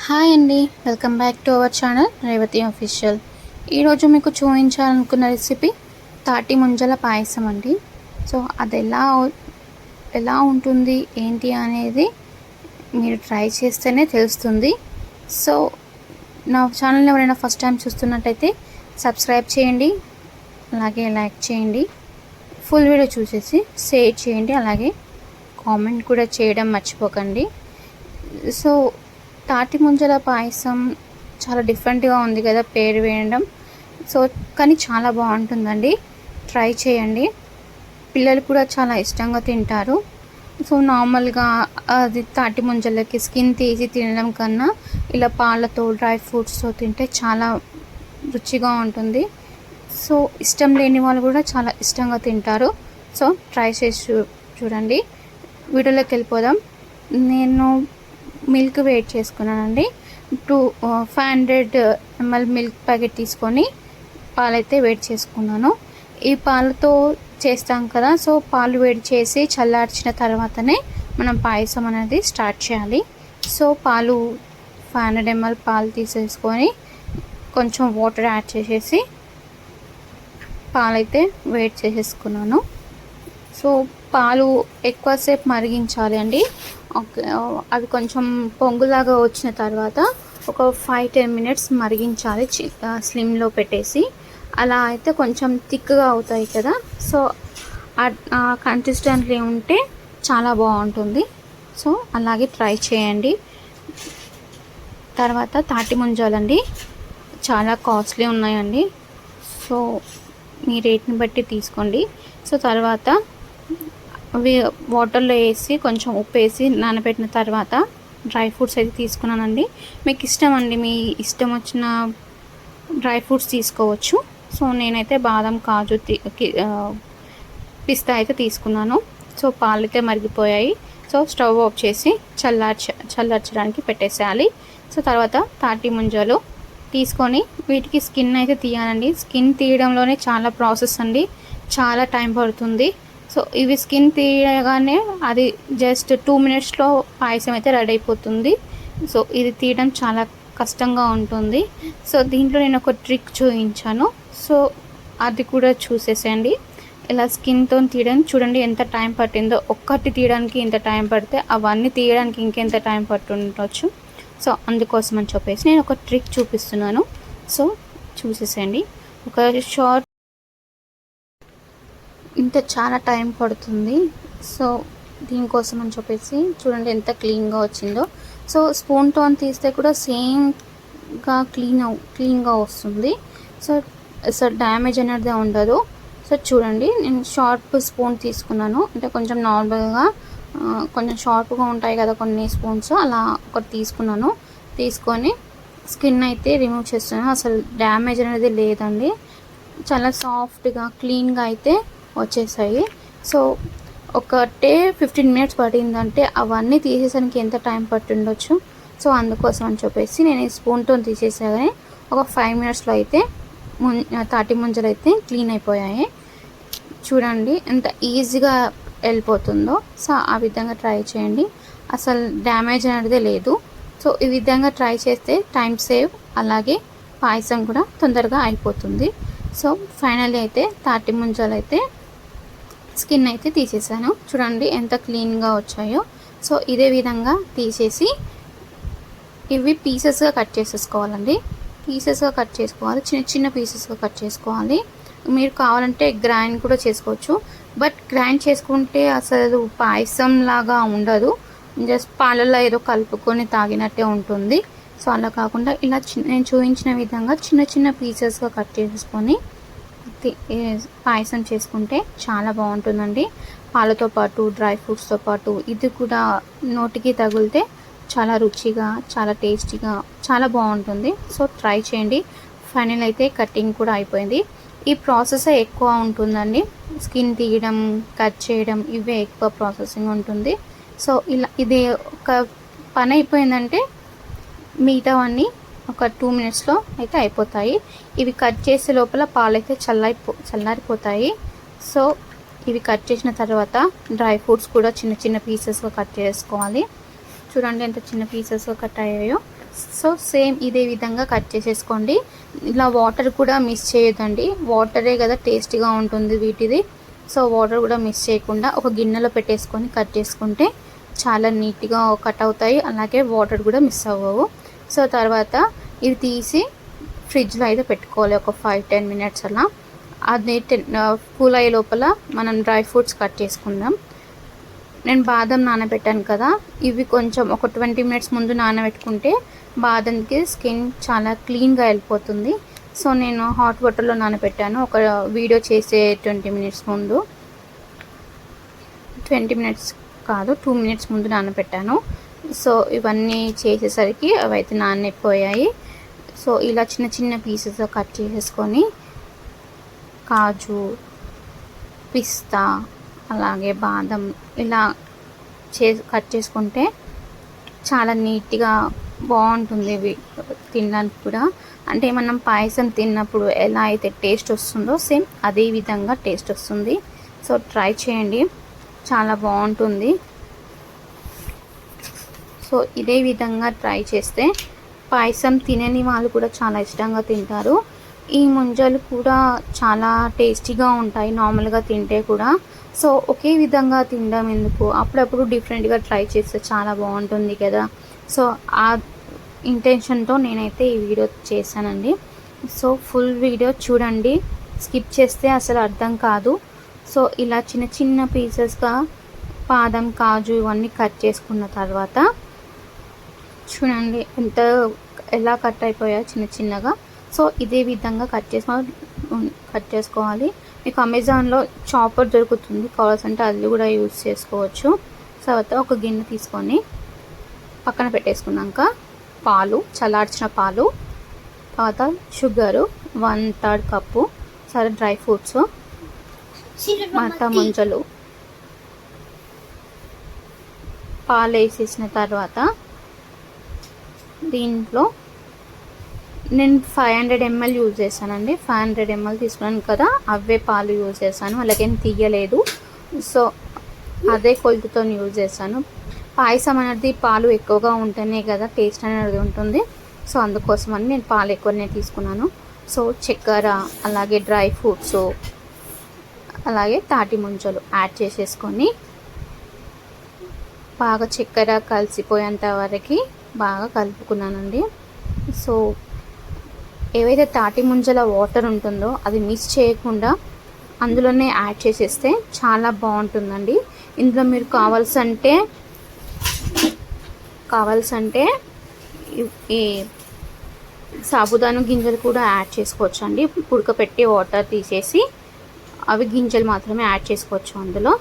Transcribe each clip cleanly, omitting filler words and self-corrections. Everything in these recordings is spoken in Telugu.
హాయ్ అండి, welcome back to our channel Revathi official. ఈరోజు మీకు చూపించాలనుకున్న రెసిపీ తాటి ముంజల పాయసం అండి. సో అది ఎలా ఉంటుంది ఏంటి అనేది మీరు ట్రై చేస్తేనే తెలుస్తుంది. సో నా ఛానల్ని ఎవరైనా ఫస్ట్ టైం చూస్తున్నట్టయితే సబ్స్క్రైబ్ చేయండి, అలాగే లైక్ చేయండి, ఫుల్ వీడియో చూసేసి షేర్ చేయండి, అలాగే కామెంట్ కూడా చేయడం మర్చిపోకండి. సో తాటి ముంజల పాయసం చాలా డిఫరెంట్గా ఉంది కదా పేరు వేయడం. సో కానీ చాలా బాగుంటుందండి, ట్రై చేయండి. పిల్లలు కూడా చాలా ఇష్టంగా తింటారు. సో నార్మల్గా అది తాటి ముంజలకి స్కిన్ తీసి తినడం కన్నా ఇలా పాలతో డ్రై ఫ్రూట్స్తో తింటే చాలా రుచిగా ఉంటుంది. సో ఇష్టం లేని వాళ్ళు కూడా చాలా ఇష్టంగా తింటారు. సో ట్రై చేసి చూడండి. వీడియోలోకి వెళ్ళిపోదాం. నేను మిల్క్ వేడి చేసుకున్నానండి. 500 ml మిల్క్ ప్యాకెట్ తీసుకొని పాలైతే వేడి చేసుకున్నాను. ఈ పాలతో చేస్తాం కదా, సో పాలు వేడి చేసి చల్లార్చిన తర్వాతనే మనం పాయసం అనేది స్టార్ట్ చేయాలి. సో 500 ml పాలు తీసేసుకొని కొంచెం వాటర్ యాడ్ చేసేసి పాలైతే వేడి చేసేసుకున్నాను. సో పాలు ఎక్కువసేపు మరిగించాలి అండి. అవి కొంచెం పొంగులాగా వచ్చిన తర్వాత ఒక 5-10 minutes మరిగించాలి స్లిమ్లో పెట్టేసి. అలా అయితే కొంచెం థిక్గా అవుతాయి కదా, సో కన్సిస్టెంట్లీ ఉంటే చాలా బాగుంటుంది. సో అలాగే ట్రై చేయండి. తర్వాత తాటి ముంజాలండి, చాలా కాస్ట్లీ ఉన్నాయండి. సో మీ రేట్ని బట్టి తీసుకోండి. సో తర్వాత అవి వాటర్లో వేసి కొంచెం ఉప్పు వేసి నానబెట్టిన తర్వాత డ్రై ఫ్రూట్స్ అయితే తీసుకున్నానండి. మీకు ఇష్టం అండి, మీ ఇష్టం వచ్చిన డ్రై ఫ్రూట్స్ తీసుకోవచ్చు. సో నేనైతే బాదం, కాజు, పిస్తా అయితే తీసుకున్నాను. సో పాలు అయితే మరిగిపోయాయి. సో స్టవ్ ఆఫ్ చేసి చల్లార్చడానికి పెట్టేసేయాలి. సో తర్వాత తాటి ముంజలు తీసుకొని వీటికి స్కిన్ అయితే తీయాలండి. స్కిన్ తీయడంలోనే చాలా ప్రాసెస్ అండి, చాలా టైం పడుతుంది. సో ఇవి స్కిన్ తీయగానే అది జస్ట్ 2 minutesలో పాయసం అయితే రెడీ అయిపోతుంది. సో ఇది తీయడం చాలా కష్టంగా ఉంటుంది. సో దీంట్లో నేను ఒక ట్రిక్ చూపించాను, సో అది కూడా చూసేసేయండి. ఇలా స్కిన్తో తీయడానికి చూడండి ఎంత టైం పట్టిందో. ఒక్కటి తీయడానికి ఇంత టైం పడితే అవన్నీ తీయడానికి ఇంకెంత టైం పట్టుండొచ్చు. సో అందుకోసం అని చెప్పేసి నేను ఒక ట్రిక్ చూపిస్తున్నాను. సో చూసేసేయండి. ఒక షార్ట్ ఇంత చాలా టైం పడుతుంది. సో దీనికోసం అని చెప్పేసి చూడండి ఎంత క్లీన్గా వచ్చిందో. సో స్పూన్తో తీస్తే కూడా సేమ్గా క్లీన్గా వస్తుంది. సో డ్యామేజ్ అనేది ఉండదు. సో చూడండి, నేను షార్ప్ స్పూన్ తీసుకున్నాను. అంటే కొంచెం నార్మల్గా కొంచెం షార్ప్గా ఉంటాయి కదా కొన్ని స్పూన్స్, అలా ఒకటి తీసుకున్నాను. తీసుకొని స్కిన్ అయితే రిమూవ్ చేస్తున్నాను. అసలు డ్యామేజ్ అనేది లేదండి, చాలా సాఫ్ట్గా క్లీన్గా అయితే వచ్చేసాయి. సో ఒకటే 15 minutes పడిందంటే అవన్నీ తీసేసానికి ఎంత టైం పట్టుండొచ్చు. సో అందుకోసం అని చెప్పేసి నేను ఈ స్పూన్తో తీసేసాగానే ఒక 5 minutesలో అయితే తాటి ముంజలు అయితే క్లీన్ అయిపోయాయి. చూడండి ఎంత ఈజీగా వెళ్ళిపోతుందో. సో ఆ విధంగా ట్రై చేయండి, అసలు డ్యామేజ్ అనేది లేదు. సో ఈ విధంగా ట్రై చేస్తే టైం సేవ్, అలాగే పాయసం కూడా తొందరగా అయిపోతుంది. సో ఫైనల్లీ అయితే తాటి ముంజలు అయితే స్కిన్ అయితే తీసేసాను. చూడండి ఎంత క్లీన్గా వచ్చాయో. సో ఇదే విధంగా తీసేసి ఇవి పీసెస్గా కట్ చేసేసుకోవాలండి. పీసెస్గా కట్ చేసుకోవాలి, చిన్న చిన్న పీసెస్గా కట్ చేసుకోవాలి. మీరు కావాలంటే గ్రైండ్ కూడా చేసుకోవచ్చు, బట్ గ్రైండ్ చేసుకుంటే అసలు పాయసం లాగా ఉండదు, జస్ట్ పాలల్లో ఏదో కలుపుకొని తాగినట్టే ఉంటుంది. సో అలా కాకుండా ఇలా నేను చూపించిన విధంగా చిన్న చిన్న పీసెస్గా కట్ చేసుకొని పాయసం చేసుకుంటే చాలా బాగుంటుందండి. పాలతో పాటు డ్రై ఫ్రూట్స్తో పాటు ఇది కూడా నోటికి తగిలితే చాలా రుచిగా, చాలా టేస్టీగా, చాలా బాగుంటుంది. సో ట్రై చేయండి. ఫైనల్ అయితే కటింగ్ కూడా అయిపోయింది. ఈ ప్రాసెస్ ఎక్కువ ఉంటుందండి, స్కిన్ తీయడం, కట్ చేయడం, ఇవే ఎక్కువ ప్రాసెసింగ్ ఉంటుంది. సో ఇలా ఇది ఒక పని అయిపోయిందంటే మిగతావన్నీ ఒక 2 minutesలో అయితే అయిపోతాయి. ఇవి కట్ చేసే లోపల పాలు అయితే చల్లారిపోతాయి. సో ఇవి కట్ చేసిన తర్వాత డ్రై ఫ్రూట్స్ కూడా చిన్న చిన్న పీసెస్గా కట్ చేసుకోవాలి. చూడండి ఎంత చిన్న పీసెస్గా కట్ అయ్యాయో. సో సేమ్ ఇదే విధంగా కట్ చేసేసుకోండి. ఇలా వాటర్ కూడా మిస్ చేయొద్దండి, వాటరే కదా టేస్టీగా ఉంటుంది వీటిది. సో వాటర్ కూడా మిస్ చేయకుండా ఒక గిన్నెలో పెట్టేసుకొని కట్ చేసుకుంటే చాలా నీట్గా కట్ అవుతాయి, అలాగే వాటర్ కూడా మిస్ అవ్వవు. సో తర్వాత ఇవి తీసి ఫ్రిడ్జ్లో అయితే పెట్టుకోవాలి ఒక 5-10 మినిట్స్ అలా. అది కూల్ అయ్యే లోపల మనం డ్రై ఫ్రూట్స్ కట్ చేసుకుందాం. నేను బాదం నానబెట్టాను కదా, ఇవి కొంచెం ఒక 20 మినిట్స్ ముందు నానబెట్టుకుంటే బాదంకి స్కిన్ చాలా క్లీన్గా వెళ్ళిపోతుంది. సో నేను హాట్ వాటర్లో నానబెట్టాను ఒక వీడియో చేసే 20 మినిట్స్ ముందు, 20 మినిట్స్ కాదు 2 మినిట్స్ ముందు నానబెట్టాను. సో ఇవన్నీ చేసేసరికి అవైతే నానైపోయాయి. సో ఇలా చిన్న చిన్న పీసెస్ కట్ చేసేసుకొని కాజు, పిస్తా, అలాగే బాదం ఇలా కట్ చేసుకుంటే చాలా నీట్గా బాగుంటుంది ఇవి తినడానికి కూడా. అంటే మనం పాయసం తిన్నప్పుడు ఎలా అయితే టేస్ట్ వస్తుందో సేమ్ అదే విధంగా టేస్ట్ వస్తుంది. సో ట్రై చేయండి, చాలా బాగుంటుంది. సో ఇదే విధంగా ట్రై చేస్తే పాయసం తినని వాళ్ళు కూడా చాలా ఇష్టంగా తింటారు. ఈ ముంజలు కూడా చాలా టేస్టీగా ఉంటాయి నార్మల్గా తింటే కూడా. సో ఒకే విధంగా తినడం ఎందుకు, అప్పుడప్పుడు డిఫరెంట్గా ట్రై చేస్తే చాలా బాగుంటుంది కదా. సో ఆ ఇంటెన్షన్తో నేనైతే ఈ వీడియో చేశానండి. సో ఫుల్ వీడియో చూడండి, స్కిప్ చేస్తే అసలు అర్థం కాదు. సో ఇలా చిన్న చిన్న పీసెస్గా బాదం, కాజు ఇవన్నీ కట్ చేసుకున్న తర్వాత చూడండి ఎలా కట్ అయిపోయాయో చిన్న చిన్నగా. సో ఇదే విధంగా కట్ చేసుకోవాలి. మీకు అమెజాన్లో చాపర్ దొరుకుతుంది, కావాల్సింటే అది కూడా యూజ్ చేసుకోవచ్చు. తర్వాత ఒక గిన్నె తీసుకొని పక్కన పెట్టేసుకున్నాక పాలు, చల్లార్చిన పాలు, తర్వాత షుగరు 1/3 కప్పు, సరే డ్రై ఫ్రూట్స్, మట్ట ముంజలు, పాలు వేసేసిన తర్వాత దీంట్లో నేను 500 ml యూజ్ చేశానండి. 500 ml తీసుకున్నాను కదా, అవే పాలు యూజ్ చేశాను, అలాగేం తీయలేదు. సో అదే కొలతతో యూజ్ చేశాను. పాయసం అనేది పాలు ఎక్కువగా ఉంటేనే కదా టేస్ట్ అనేది ఉంటుంది. సో అందుకోసమని నేను పాలు ఎక్కువనే తీసుకున్నాను. సో చక్కెర, అలాగే డ్రై ఫ్రూట్స్, అలాగే తాటి ముంజలు యాడ్ చేసేసుకొని బాగా చక్కెర కలిసిపోయేంత వరకు బాగా కలుపుకున్నానండి. సో ఏవైతే తాటి ముంజల వాటర్ ఉంటుందో అది మిక్స్ చేయకుండా అందులోనే యాడ్ చేసేస్తే చాలా బాగుంటుందండి. ఇందులో మీరు కావాల్సంటే ఈ సాబుదానా గింజలు కూడా యాడ్ చేసుకోవచ్చు అండి. ఉడకపెట్టి వాటర్ తీసేసి అవి గింజలు మాత్రమే యాడ్ చేసుకోవచ్చు అందులో.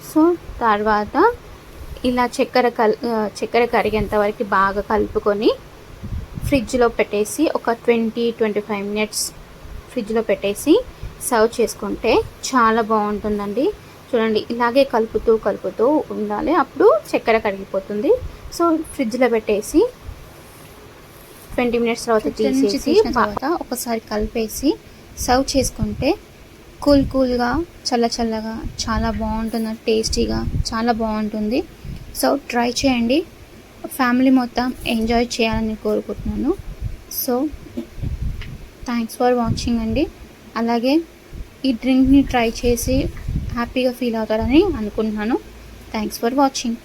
సో తర్వాత ఇలా చక్కెర కరిగేంత వరకు బాగా కలుపుకొని ఫ్రిడ్జ్లో పెట్టేసి ఒక 20-25 మినిట్స్ ఫ్రిడ్జ్లో పెట్టేసి సర్వ్ చేసుకుంటే చాలా బాగుంటుందండి. చూడండి ఇలాగే కలుపుతూ ఉండాలి, అప్పుడు చక్కెర కరిగిపోతుంది. సో ఫ్రిడ్జ్లో పెట్టేసి 20 మినిట్స్ తర్వాత తీసేసి ఒకసారి కలిపేసి సర్వ్ చేసుకుంటే కూల్గా చల్లగా చాలా బాగుంటుంది, టేస్టీగా చాలా బాగుంటుంది. సో ట్రై చేయండి, ఫ్యామిలీ మొత్తం ఎంజాయ్ చేయాలని కోరుకుంటున్నాను. సో థ్యాంక్స్ ఫర్ వాచింగ్ అండి. అలాగే ఈ డ్రింక్ని ట్రై చేసి హ్యాపీగా ఫీల్ అవుతారని అనుకుంటున్నాను. Thanks for watching.